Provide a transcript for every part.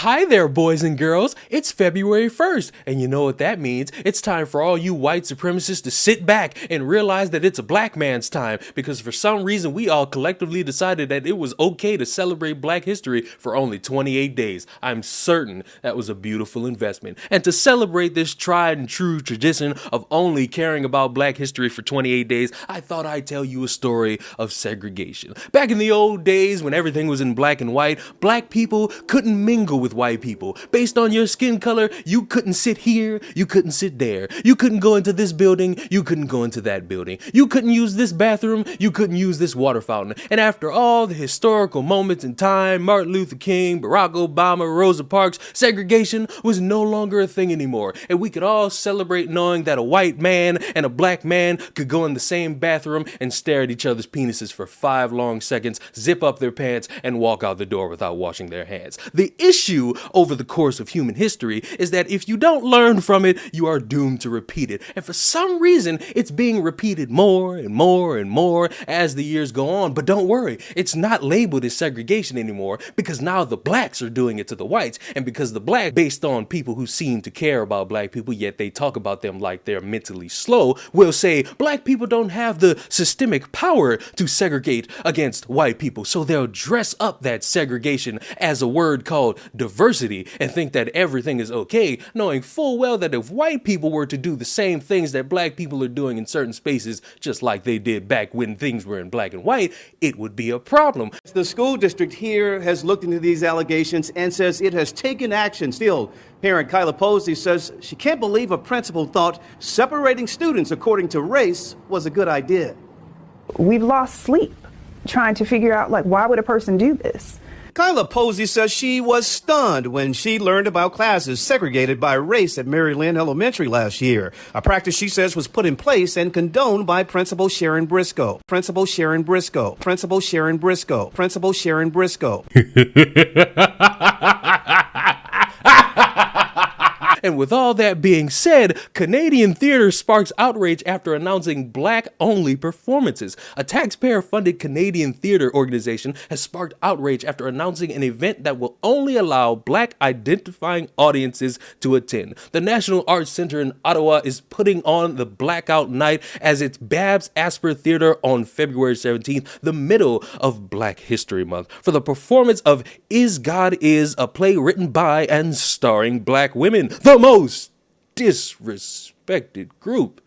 Hi there, boys and girls. It's February 1st, and you know what that means. It's time for all you white supremacists to sit back and realize that it's a black man's time, because for some reason we all collectively decided that it was okay to celebrate black history for only 28 days. I'm certain that was a beautiful investment. And to celebrate this tried and true tradition of only caring about black history for 28 days, I thought I'd tell you a story of segregation. Back in the old days when everything was in black and white, black people couldn't mingle with white people. Based on your skin color, you couldn't sit here, you couldn't sit there. You couldn't go into this building, you couldn't go into that building. You couldn't use this bathroom, you couldn't use this water fountain. And after all the historical moments in time, Martin Luther King, Barack Obama, Rosa Parks, segregation was no longer a thing anymore. And we could all celebrate knowing that a white man and a black man could go in the same bathroom and stare at each other's penises for 5 long seconds, zip up their pants, and walk out the door without washing their hands. The issue over the course of human history is that if you don't learn from it, you are doomed to repeat it. And for some reason, it's being repeated more and more and more as the years go on. But don't worry, it's not labeled as segregation anymore, because now the blacks are doing it to the whites. And because the black, based on people who seem to care about black people, yet they talk about them like they're mentally slow, will say black people don't have the systemic power to segregate against white people. So they'll dress up that segregation as a word called diversity and think that everything is okay, knowing full well that if white people were to do the same things that black people are doing in certain spaces, just like they did back when things were in black and white, it would be a problem. The school district here has looked into these allegations and says it has taken action. Still, parent Kyla Posey says she can't believe a principal thought separating students according to race was a good idea. We've lost sleep trying to figure out, why would a person do this? Kyla Posey says she was stunned when she learned about classes segregated by race at Mary Lynn Elementary last year, a practice she says was put in place and condoned by Principal Sharon Briscoe. Principal Sharon Briscoe. Principal Sharon Briscoe. Principal Sharon Briscoe. And with all that being said, Canadian theater sparks outrage after announcing black-only performances. A taxpayer-funded Canadian theater organization has sparked outrage after announcing an event that will only allow black-identifying audiences to attend. The National Arts Centre in Ottawa is putting on the Blackout Night as its Babs Asper Theatre on February 17th, the middle of Black History Month, for the performance of Is God Is, a play written by and starring black women. The most disrespected group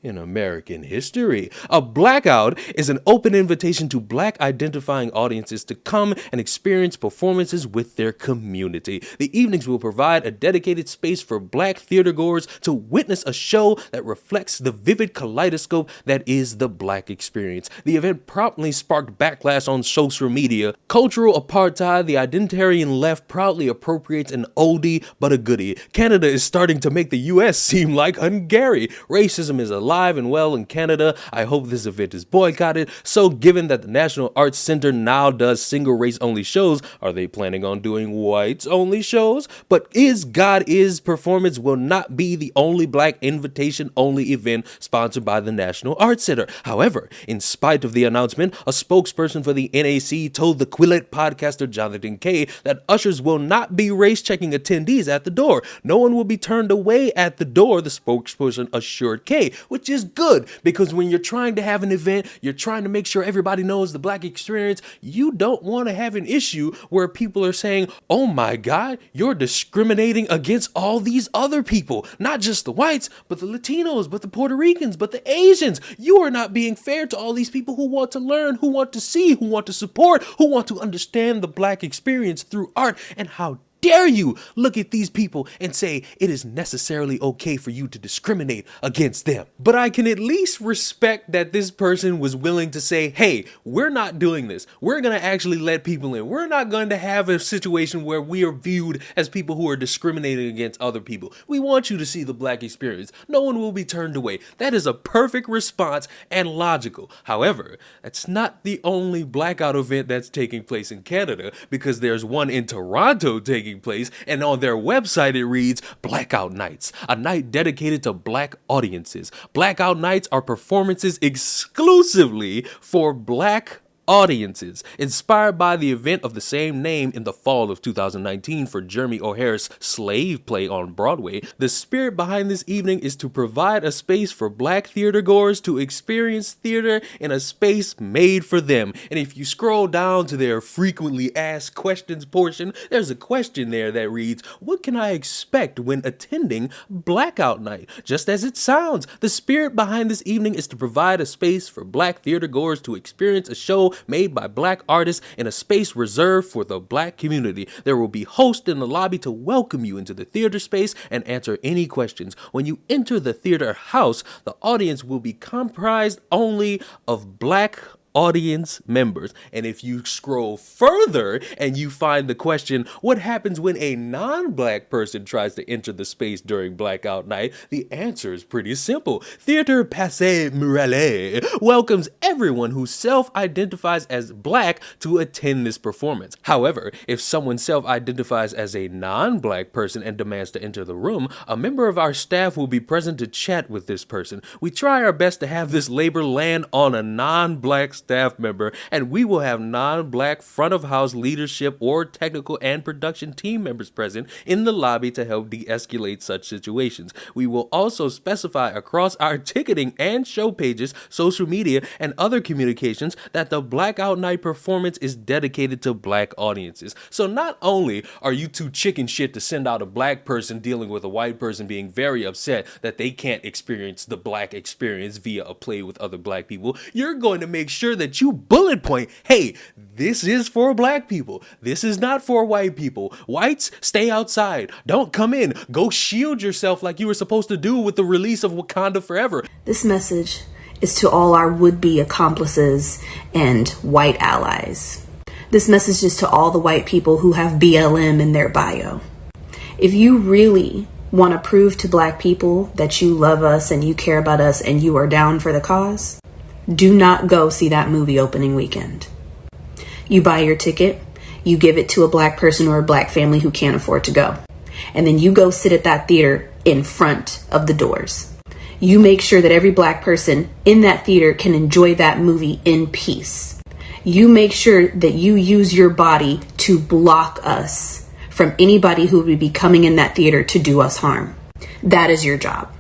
in American history. A blackout is an open invitation to black identifying audiences to come and experience performances with their community. The evenings will provide a dedicated space for black theatergoers to witness a show that reflects the vivid kaleidoscope that is the black experience. The event promptly sparked backlash on social media. Cultural apartheid, the identitarian left proudly appropriates an oldie but a goodie. Canada is starting to make the US seem like Hungary. Racism is alive and well in Canada. I hope this event is boycotted. So given that the National Arts Centre now does single race only shows, are they planning on doing whites only shows? But Is God Is performance will not be the only black invitation only event sponsored by the National Arts Centre. However, in spite of the announcement, a spokesperson for the NAC told the Quillette podcaster Jonathan Kay that ushers will not be race checking attendees at the door. No one will be turned away at the door, the spokesperson assured Kay, which is good, because when you're trying to have an event, you're trying to make sure everybody knows the black experience. You don't want to have an issue where people are saying, oh my God, you're discriminating against all these other people, not just the whites, but the Latinos, but the Puerto Ricans, but the Asians. You are not being fair to all these people who want to learn, who want to see, who want to support, who want to understand the black experience through art. And how dare you look at these people and say it is necessarily okay for you to discriminate against them? But I can at least respect that this person was willing to say, hey, we're not doing this. We're going to actually let people in. We're not going to have a situation where we are viewed as people who are discriminating against other people. We want you to see the black experience. No one will be turned away. That is a perfect response and logical. However, that's not the only blackout event that's taking place in Canada, because there's one in Toronto taking place, and on their website it reads Blackout Nights, a night dedicated to black audiences. Blackout Nights are performances exclusively for black audiences. Inspired by the event of the same name in the fall of 2019 for Jeremy O'Hara's Slave play on Broadway, the spirit behind this evening is to provide a space for Black theater goers to experience theater in a space made for them. And if you scroll down to their frequently asked questions portion, there's a question there that reads, "What can I expect when attending Blackout Night?" Just as it sounds, the spirit behind this evening is to provide a space for Black theater goers to experience a show made by Black artists in a space reserved for the Black community. There will be hosts in the lobby to welcome you into the theater space and answer any questions. When you enter the theater house, the audience will be comprised only of Black audience members. And if you scroll further and you find the question, what happens when a non-Black person tries to enter the space during Blackout Night? The answer is pretty simple. Theater Passe Murale welcomes everyone who self-identifies as Black to attend this performance. However, if someone self-identifies as a non-Black person and demands to enter the room, a member of our staff will be present to chat with this person. We try our best to have this labor land on a non-Black staff member, and we will have non-Black front of house leadership or technical and production team members present in the lobby to help de-escalate such situations. We will also specify across our ticketing and show pages, social media, and other communications that the Blackout Night performance is dedicated to Black audiences. So not only are you too chicken shit to send out a Black person dealing with a white person being very upset that they can't experience the Black experience via a play with other Black people, you're going to make sure that you bullet point, hey, this is for Black people. This is not for white people. Whites, stay outside. Don't come in. Go shield yourself like you were supposed to do with the release of Wakanda Forever. This message is to all our would-be accomplices and white allies. This message is to all the white people who have BLM in their bio. If you really want to prove to Black people that you love us and you care about us and you are down for the cause, do not go see that movie opening weekend. You buy your ticket, you give it to a Black person or a Black family who can't afford to go, and then you go sit at that theater in front of the doors. You make sure that every Black person in that theater can enjoy that movie in peace. You make sure that you use your body to block us from anybody who would be coming in that theater to do us harm. That is your job.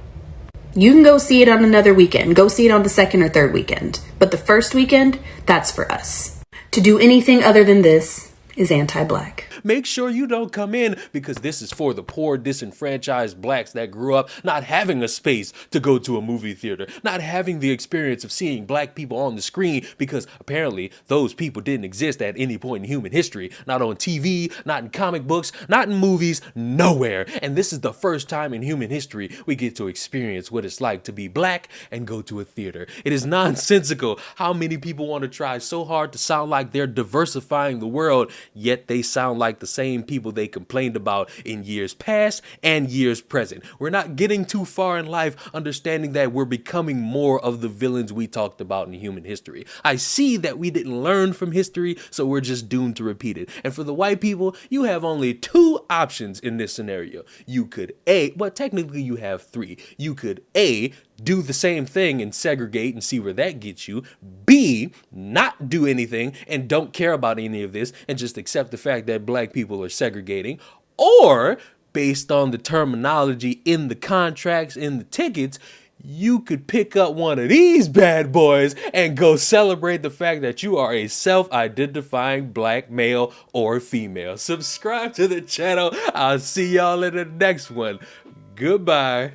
You can go see it on another weekend. Go see it on the second or third weekend. But the first weekend, that's for us. To do anything other than this is anti-Black. Make sure you don't come in, because this is for the poor, disenfranchised Blacks that grew up not having a space to go to a movie theater, not having the experience of seeing Black people on the screen, because apparently those people didn't exist at any point in human history. Not on TV, not in comic books, not in movies, nowhere. And this is the first time in human history we get to experience what it's like to be Black and go to a theater. It is nonsensical how many people want to try so hard to sound like they're diversifying the world, yet they sound like the same people they complained about in years past and years present. We're not getting too far in life understanding that we're becoming more of the villains we talked about in human history. I see that we didn't learn from history, so we're just doomed to repeat it. And for the white people, you have only two options in this scenario. You could technically you have three. You could do the same thing and segregate and see where that gets you. B, not do anything and don't care about any of this and just accept the fact that Black people are segregating. Or, based on the terminology in the contracts, in the tickets, you could pick up one of these bad boys and go celebrate the fact that you are a self-identifying Black male or female. Subscribe to the channel. I'll see y'all in the next one. Goodbye.